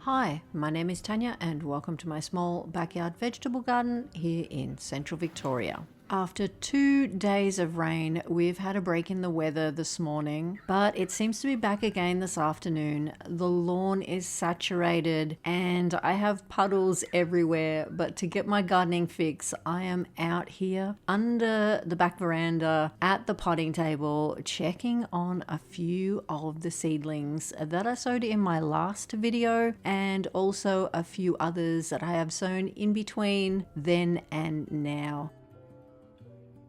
Hi, my name is Tanya and welcome to my small backyard vegetable garden here in central Victoria. After 2 days of rain, we've had a break in the weather this morning, but it seems to be back again this afternoon. The lawn is saturated and I have puddles everywhere, but to get my gardening fix, I am out here under the back veranda at the potting table, checking on a few of the seedlings that I sowed in my last video and also a few others that I have sown in between then and now.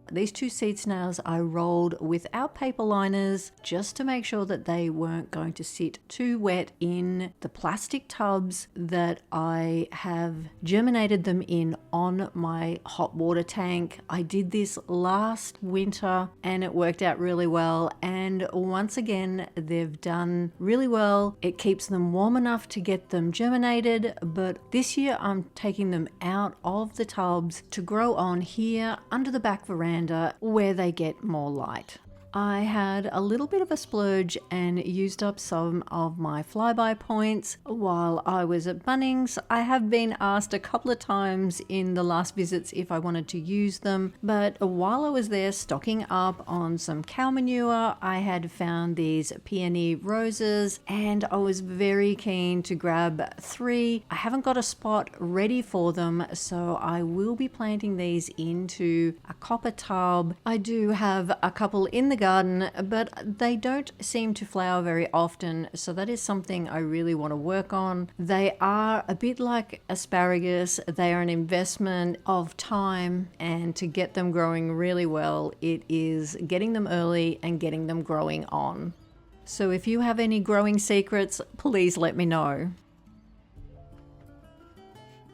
These 2 seed snails I rolled without paper liners just to make sure that they weren't going to sit too wet in the plastic tubs that I have germinated them in on my hot water tank. I did this last winter and it worked out really well, and once again they've done really well. It keeps them warm enough to get them germinated, but this year I'm taking them out of the tubs to grow on here under the back veranda where they get more light. I had a little bit of a splurge and used up some of my flyby points while I was at Bunnings. I have been asked a couple of times in the last visits if I wanted to use them, but while I was there stocking up on some cow manure, I had found these peony roses and I was very keen to grab 3. I haven't got a spot ready for them, so I will be planting these into a copper tub. I do have a couple in the garden, but they don't seem to flower very often, so that is something I really want to work on. They are a bit like asparagus. They are an investment of time, and to get them growing really well, it is getting them early and getting them growing on. So if you have any growing secrets, please let me know.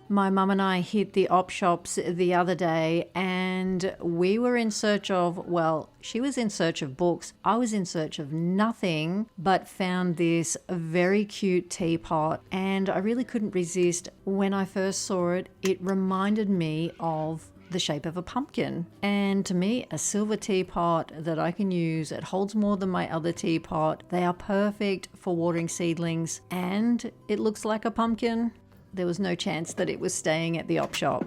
My mum and I hit the op shops the other day and we were in search of, well, she was in search of books. I was in search of nothing, but found this very cute teapot and I really couldn't resist. When I first saw it, it reminded me of the shape of a pumpkin, and to me a silver teapot that I can use. It holds more than my other teapot. They are perfect for watering seedlings and it looks like a pumpkin. There was no chance that it was staying at the op shop.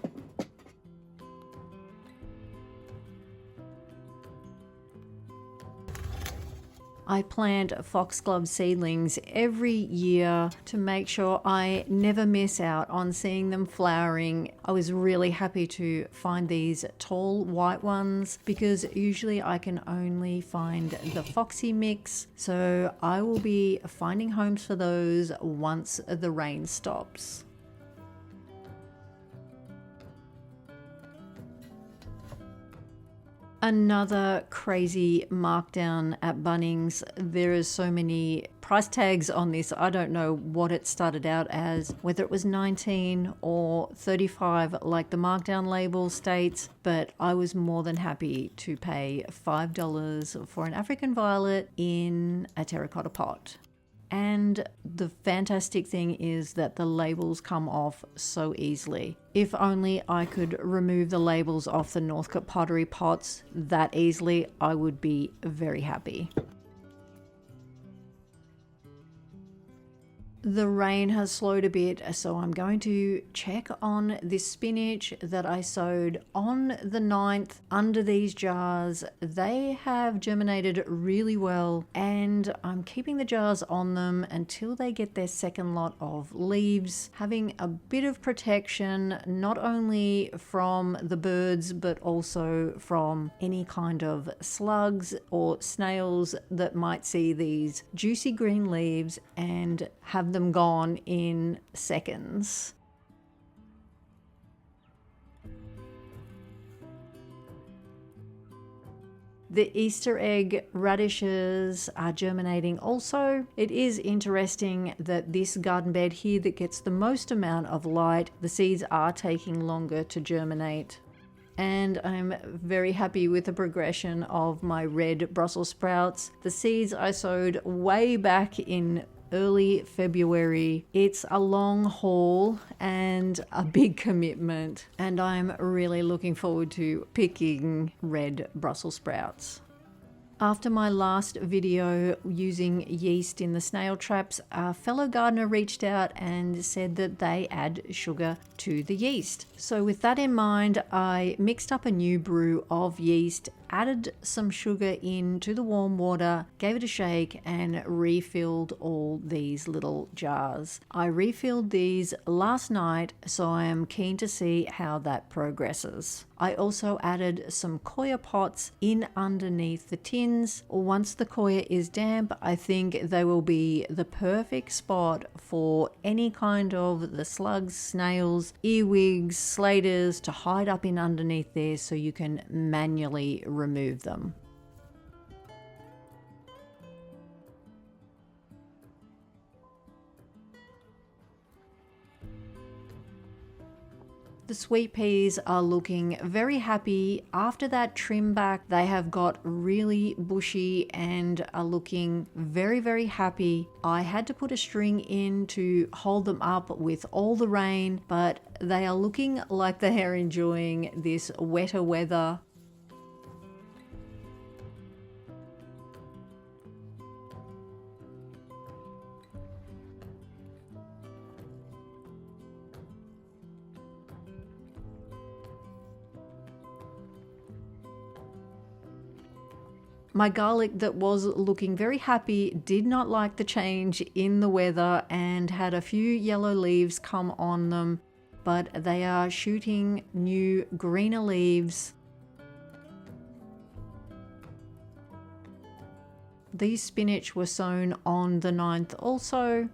I plant foxglove seedlings every year to make sure I never miss out on seeing them flowering. I was really happy to find these tall white ones because usually I can only find the foxy mix, so I will be finding homes for those once the rain stops. Another crazy markdown at Bunnings. There is so many price tags on this. I don't know what it started out as, whether it was 19 or 35 like the markdown label states, but I was more than happy to pay $5 for an African violet in a terracotta pot. And the fantastic thing is that the labels come off so easily. If only I could remove the labels off the Northcote pottery pots that easily, I would be very happy. The rain has slowed a bit, so I'm going to check on this spinach that I sowed on the 9th under these jars. They have germinated really well and I'm keeping the jars on them until they get their second lot of leaves, having a bit of protection not only from the birds but also from any kind of slugs or snails that might see these juicy green leaves and have them gone in seconds. The Easter egg radishes are germinating also. It is interesting that this garden bed here that gets the most amount of light, the seeds are taking longer to germinate. And I'm very happy with the progression of my red Brussels sprouts. The seeds I sowed way back in early February. It's a long haul and a big commitment, and I'm really looking forward to picking red Brussels sprouts. After my last video using yeast in the snail traps, a fellow gardener reached out and said that they add sugar to the yeast. So with that in mind, I mixed up a new brew of yeast, added some sugar into the warm water, gave it a shake, and refilled all these little jars. I refilled these last night, so I am keen to see how that progresses. I also added some coir pots in underneath the tins. Once the coir is damp, I think they will be the perfect spot for any kind of the slugs, snails, earwigs, slaters to hide up in underneath there so you can manually remove them. The sweet peas are looking very happy. After that trim back, they have got really bushy and are looking very, very happy. I had to put a string in to hold them up with all the rain, but they are looking like they are enjoying this wetter weather. My garlic that was looking very happy did not like the change in the weather and had a few yellow leaves come on them, but they are shooting new greener leaves. These spinach were sown on the 9th also.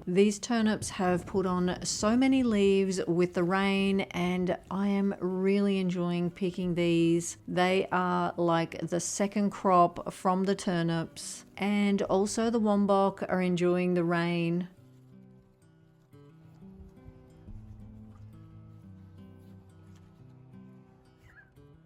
These turnips have put on so many leaves with the rain, and I am really enjoying picking these. They are like the second crop from the turnips, and also the wombok are enjoying the rain.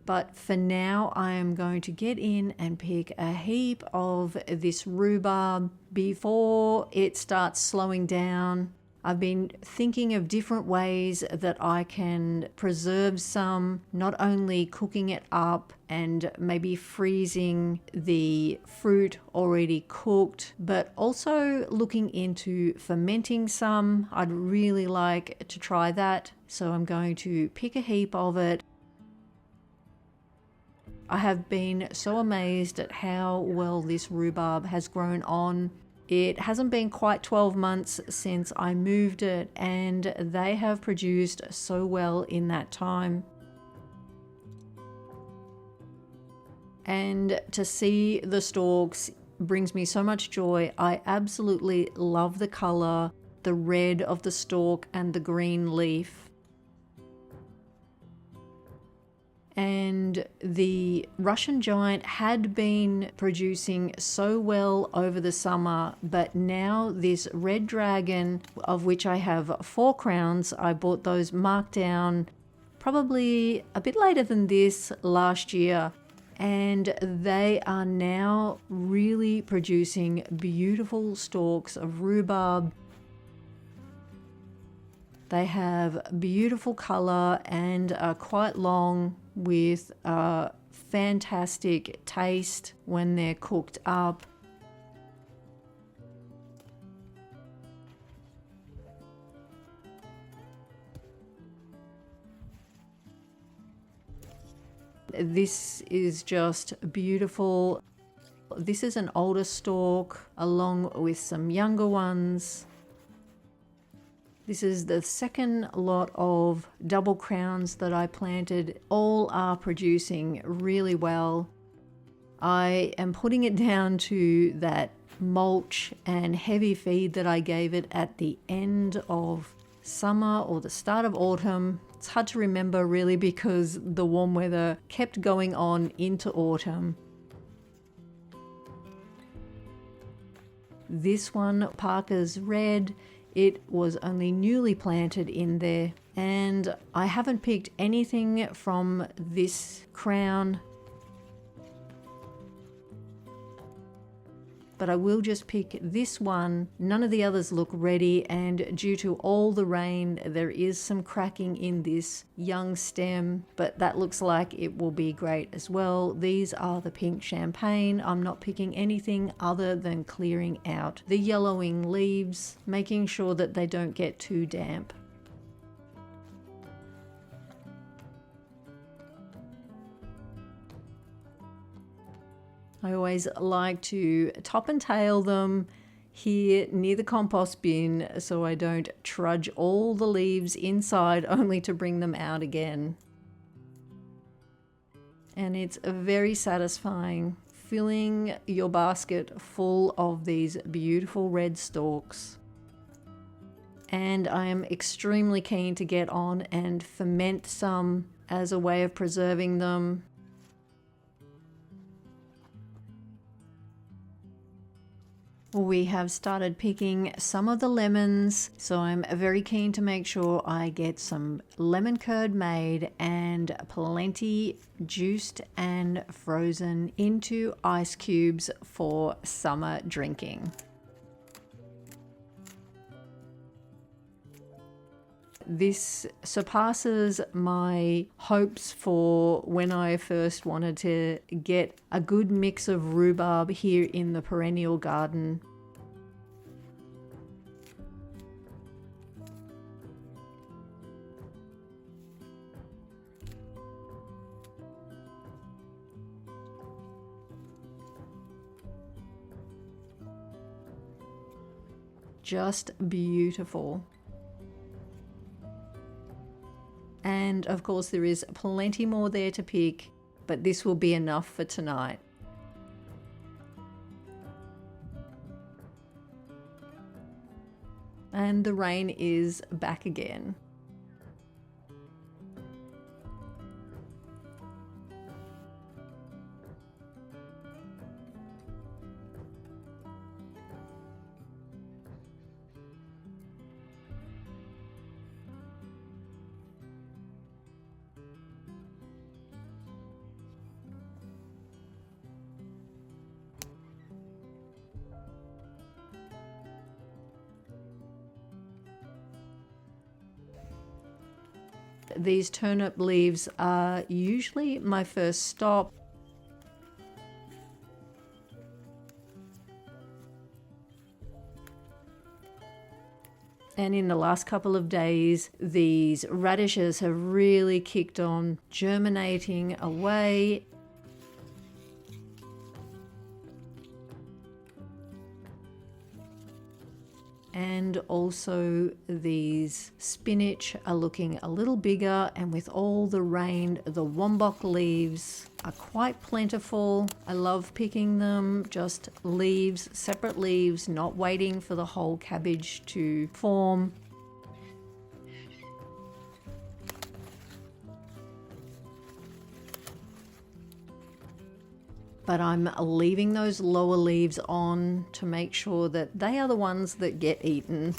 But for now, I am going to get in and pick a heap of this rhubarb before it starts slowing down. I've been thinking of different ways that I can preserve some, not only cooking it up and maybe freezing the fruit already cooked, but also looking into fermenting some. I'd really like to try that. So I'm going to pick a heap of it. I have been so amazed at how well this rhubarb has grown on. It hasn't been quite 12 months since I moved it, and they have produced so well in that time. And to see the stalks brings me so much joy. I absolutely love the color, the red of the stalk and the green leaf. And the Russian giant had been producing so well over the summer, but now this red dragon, of which I have 4 crowns, I bought those marked down probably a bit later than this last year, and they are now really producing beautiful stalks of rhubarb. They have beautiful color and are quite long, with a fantastic taste when they're cooked up. This is just beautiful. This is an older stalk along with some younger ones. This is the second lot of double crowns that I planted. All are producing really well. I am putting it down to that mulch and heavy feed that I gave it at the end of summer or the start of autumn. It's hard to remember really because the warm weather kept going on into autumn. This one, Parker's Red, it was only newly planted in there, and I haven't picked anything from this crown. but I will just pick this one. None of the others look ready, and due to all the rain, there is some cracking in this young stem, but that looks like it will be great as well. These are the pink champagne. I'm not picking anything other than clearing out the yellowing leaves, making sure that they don't get too damp. I always like to top and tail them here near the compost bin so I don't trudge all the leaves inside only to bring them out again. And it's very satisfying filling your basket full of these beautiful red stalks. And I am extremely keen to get on and ferment some as a way of preserving them. We have started picking some of the lemons, so I'm very keen to make sure I get some lemon curd made and plenty juiced and frozen into ice cubes for summer drinking. This surpasses my hopes for when I first wanted to get a good mix of rhubarb here in the perennial garden. Just beautiful. And of course there is plenty more there to pick, but this will be enough for tonight. And the rain is back again. These turnip leaves are usually my first stop. And in the last couple of days, these radishes have really kicked on, germinating away. And also these spinach are looking a little bigger, and with all the rain, the wombok leaves are quite plentiful. I love picking them, just leaves, separate leaves, not waiting for the whole cabbage to form. But I'm leaving those lower leaves on to make sure that they are the ones that get eaten.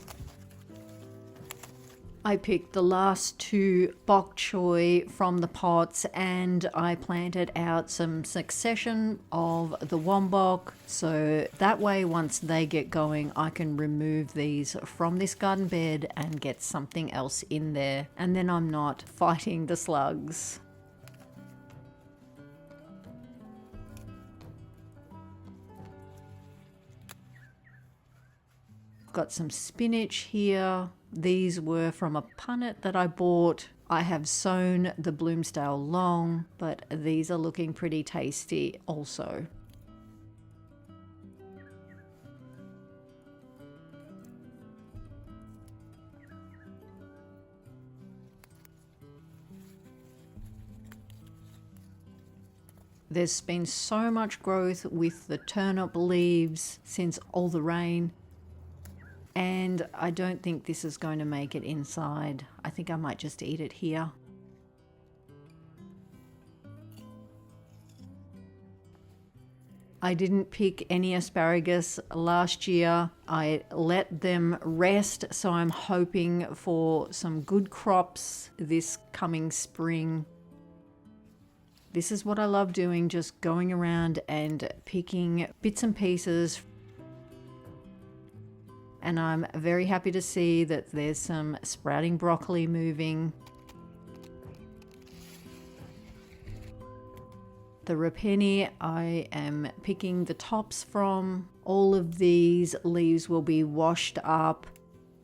I picked the last two bok choy from the pots and I planted out some succession of the wombok, so that way once they get going I can remove these from this garden bed and get something else in there, and then I'm not fighting the slugs. Got some spinach here. These were from a punnet that I bought. I have sown the Bloomsdale long, but these are looking pretty tasty also. There's been so much growth with the turnip leaves since all the rain. And I don't think this is going to make it inside. I think I might just eat it here. I didn't pick any asparagus last year. I let them rest, so I'm hoping for some good crops this coming spring. This is what I love doing, just going around and picking bits and pieces and I'm very happy to see that there's some sprouting broccoli moving. The rapini I am picking the tops from. All of these leaves will be washed up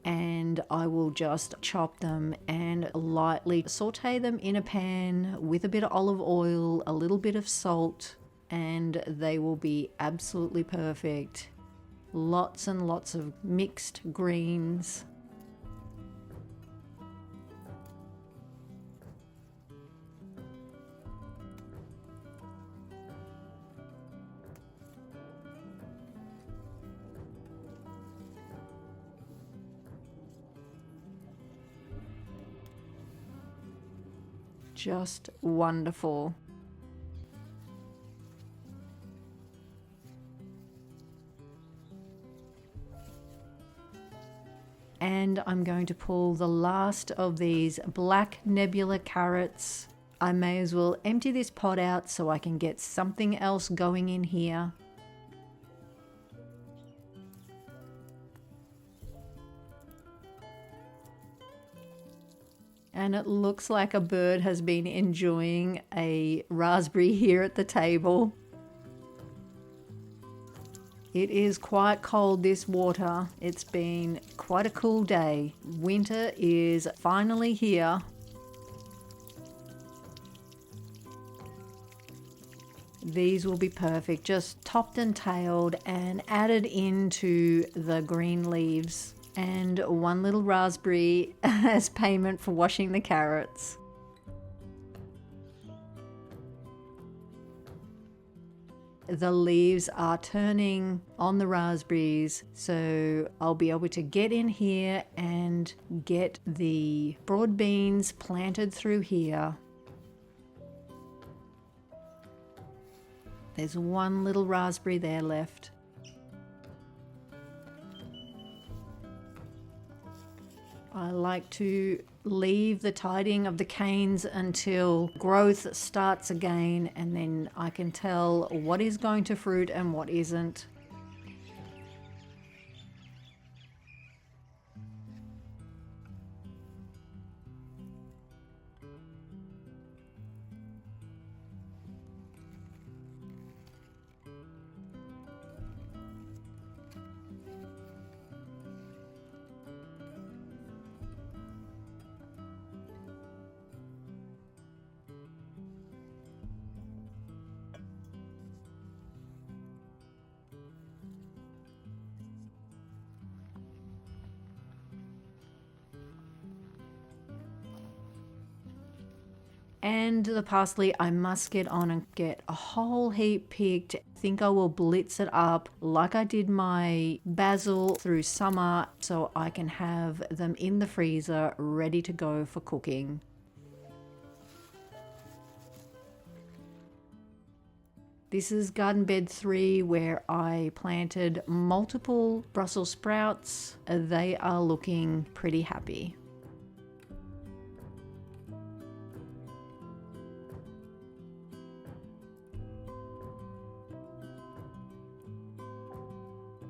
and I will just chop them and lightly saute them in a pan with a bit of olive oil, a little bit of salt, and they will be absolutely perfect. Lots and lots of mixed greens. Just wonderful. And I'm going to pull the last of these black nebula carrots. I may as well empty this pot out so I can get something else going in here. And it looks like a bird has been enjoying a raspberry here at the table. It is quite cold, this water. It's been quite a cool day. Winter is finally here. These will be perfect, just topped and tailed and added into the green leaves. And one little raspberry as payment for washing the carrots. The leaves are turning on the raspberries, so I'll be able to get in here and get the broad beans planted through here. There's one little raspberry there left. I like to leave the tidying of the canes until growth starts again, and then I can tell what is going to fruit and what isn't. And the parsley, I must get on and get a whole heap picked. I think I will blitz it up like I did my basil through summer so I can have them in the freezer ready to go for cooking. This is garden bed 3 where I planted multiple Brussels sprouts. They are looking pretty happy.